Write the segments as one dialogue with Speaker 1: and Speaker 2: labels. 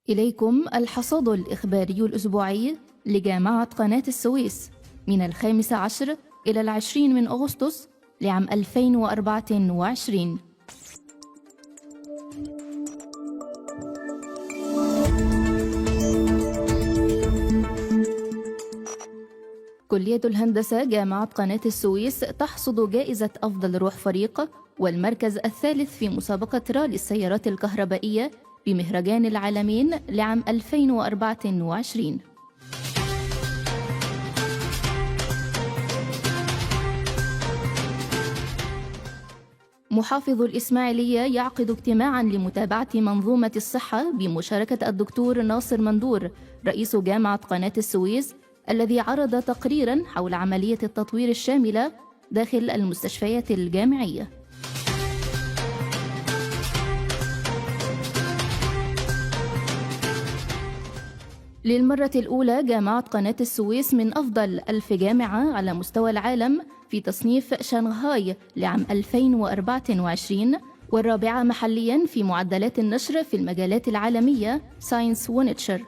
Speaker 1: إليكم الحصاد الإخباري الأسبوعي لجامعة قناة السويس من 15 إلى 20 من أغسطس لعام 2024. كلية الهندسة جامعة قناة السويس تحصد جائزة أفضل روح فريق والمركز الثالث في مسابقة رالي السيارات الكهربائية بمهرجان العالمين لعام 2024. محافظ الإسماعيلية يعقد اجتماعاً لمتابعة منظومة الصحة بمشاركة الدكتور ناصر مندور رئيس جامعة قناة السويس، الذي عرض تقريراً حول عملية التطوير الشاملة داخل المستشفيات الجامعية. للمرة الأولى جامعة قناة السويس من أفضل 1000 جامعة على مستوى العالم في تصنيف شنغهاي لعام 2024، والرابعة محلياً في معدلات النشر في المجالات العالمية ساينس ونيتشر.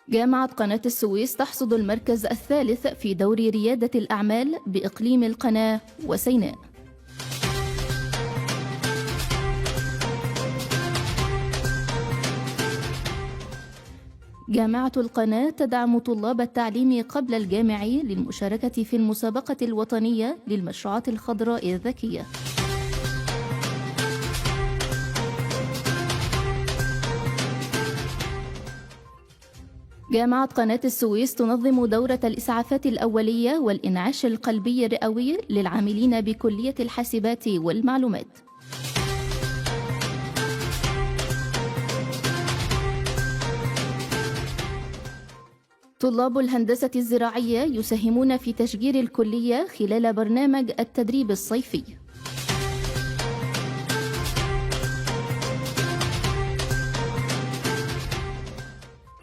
Speaker 1: جامعة قناة السويس تحصد المركز الثالث في دور ريادة الأعمال بإقليم القناة وسيناء. جامعة القناة تدعم طلاب التعليم قبل الجامعي للمشاركة في المسابقة الوطنية للمشروعات الخضراء الذكية. جامعة قناة السويس تنظم دورة الإسعافات الأولية والإنعاش القلبي الرئوي للعاملين بكلية الحاسبات والمعلومات. طلاب الهندسة الزراعية يساهمون في تشجير الكلية خلال برنامج التدريب الصيفي.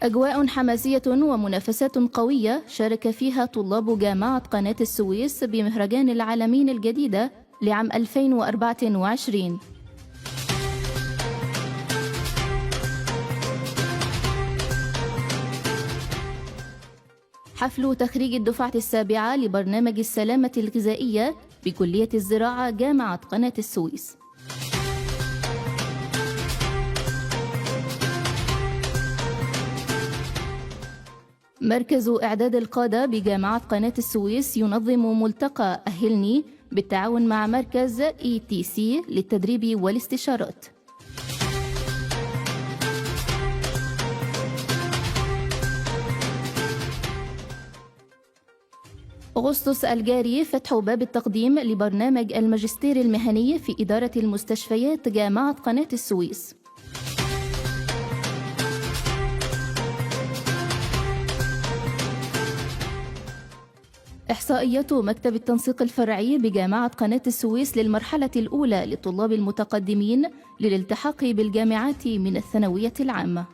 Speaker 1: أجواء حماسية ومنافسات قوية شارك فيها طلاب جامعة قناة السويس بمهرجان العالمين الجديدة لعام 2024. حفل تخريج الدفعة السابعة لبرنامج السلامة الغذائية بكلية الزراعة جامعة قناة السويس. مركز إعداد القادة بجامعة قناة السويس ينظم ملتقى أهلني بالتعاون مع مركز ETC للتدريب والاستشارات. أغسطس الجاري فتح باب التقديم لبرنامج الماجستير المهني في إدارة المستشفيات جامعة قناة السويس. إحصائيات مكتب التنسيق الفرعي بجامعة قناة السويس للمرحلة الأولى للطلاب المتقدمين للالتحاق بالجامعات من الثانوية العامة.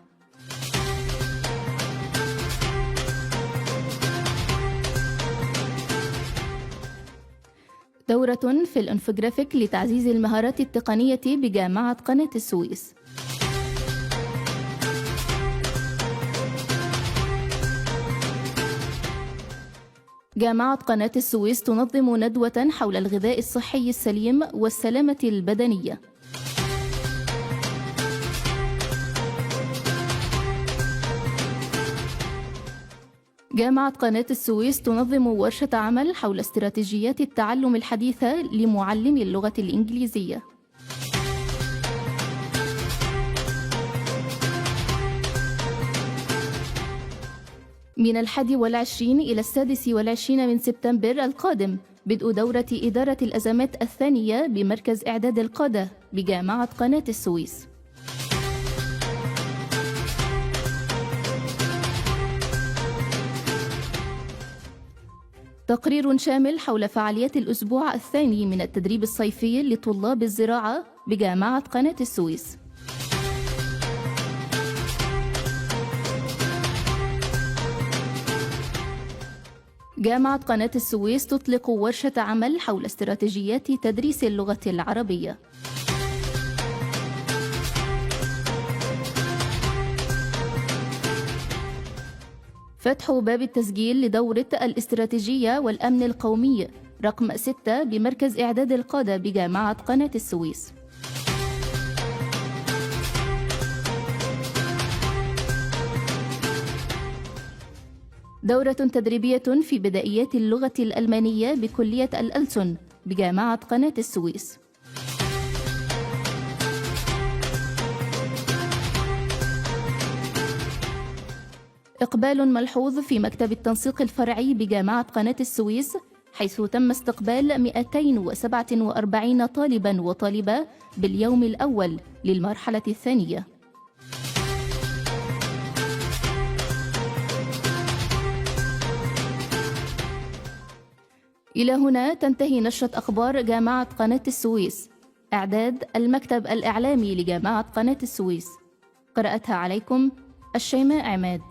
Speaker 1: دورة في الانفوجرافيك لتعزيز المهارات التقنية بجامعة قناة السويس. جامعة قناة السويس تنظم ندوة حول الغذاء الصحي السليم والسلامة البدنية. جامعة قناة السويس تنظم ورشة عمل حول استراتيجيات التعلم الحديثة لمعلمي اللغة الإنجليزية. من 21 إلى 26 من سبتمبر القادم بدء دورة إدارة الأزمات الثانية بمركز إعداد القادة بجامعة قناة السويس. تقرير شامل حول فعاليات الأسبوع الثاني من التدريب الصيفي لطلاب الزراعة بجامعة قناة السويس. جامعة قناة السويس تطلق ورشة عمل حول استراتيجيات تدريس اللغة العربية. فتح باب التسجيل لدورة الاستراتيجية والأمن القومي رقم 6 بمركز إعداد القادة بجامعة قناة السويس. دورة تدريبية في بدائيات اللغة الألمانية بكلية الألسن بجامعة قناة السويس. إقبال ملحوظ في مكتب التنسيق الفرعي بجامعة قناة السويس، حيث تم استقبال 247 طالباً وطالبة باليوم الأول للمرحلة الثانية. إلى هنا تنتهي نشرة أخبار جامعة قناة السويس. إعداد المكتب الإعلامي لجامعة قناة السويس. قرأتها عليكم الشيماء عماد.